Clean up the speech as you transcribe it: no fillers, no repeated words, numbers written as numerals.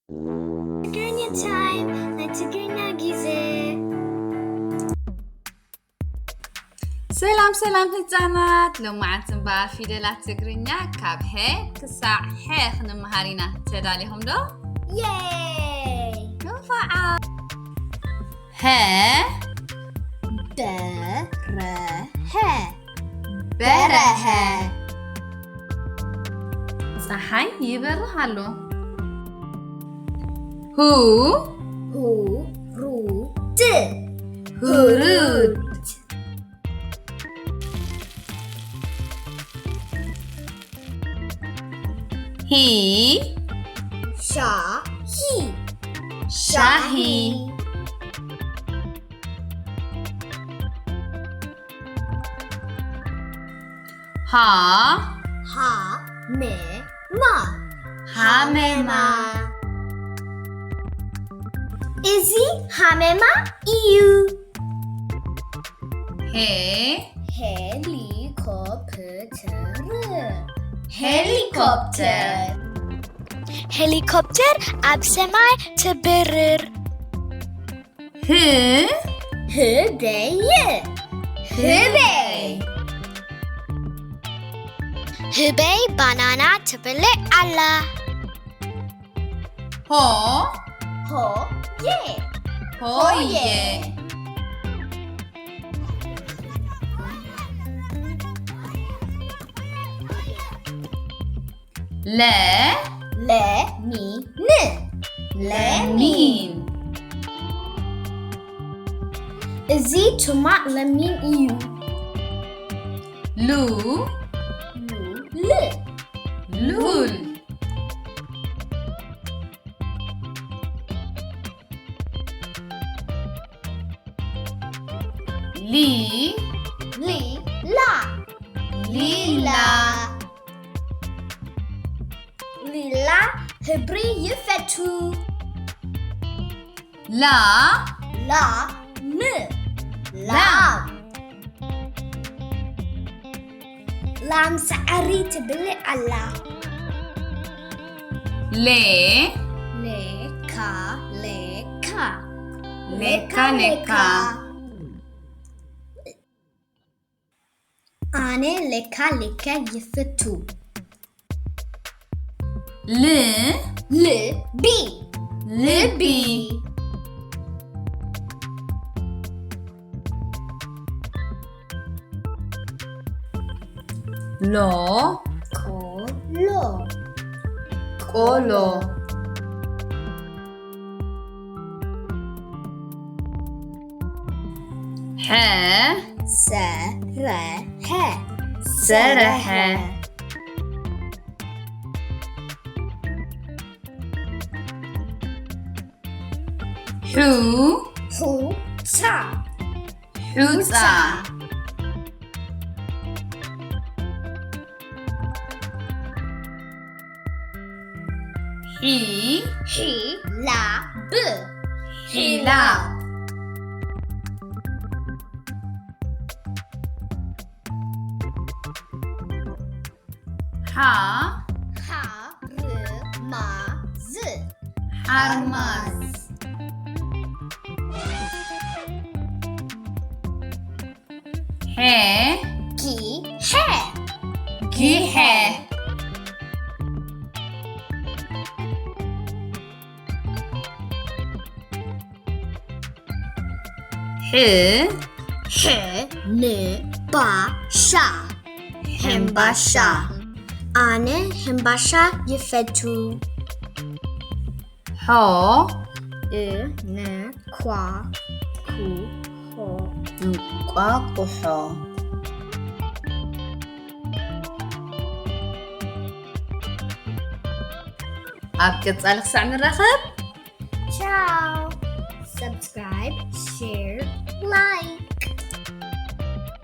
Tigrinya time, na Tigrinya gize. سلام ህፃናት لمعتن با ፊደላት ትግርኛ ካብ ሄ ክሳዕ ሄ ክንመሃሪና ተዳሊኹም ዶ? Yay! ንፋዓ ሄ በረኸ ፀሓይ ይበርህ ኣሎ ሁሩድ ሻሂ ሃሜማ እዚ ሃሜማ እዩ ሄሊኮፕተር ኣብ ሰማይ ትበርር ህበይ ባናና ትበልዕ ኣላ ሆየ ለሚን እዚ ቱማዕ ለሚን እዩ ሉል ሊላ ህብሪ ይፈቱ ላም ሳዕሪ ትብልዕ ኣላ ሌካ ኣነ ሌካ ይፍቱ ልቢ ቆሎ ሰረሐ ሑፃ ሒላብ ሓርማዝ ጊሐ ሕምባሻ ኣነ ሕምባሻ ይፈቱ እንቋቁሖ ኣብ ቀጻሊ ክሳዕ ንረኸብ Ciao! Subscribe, share, like.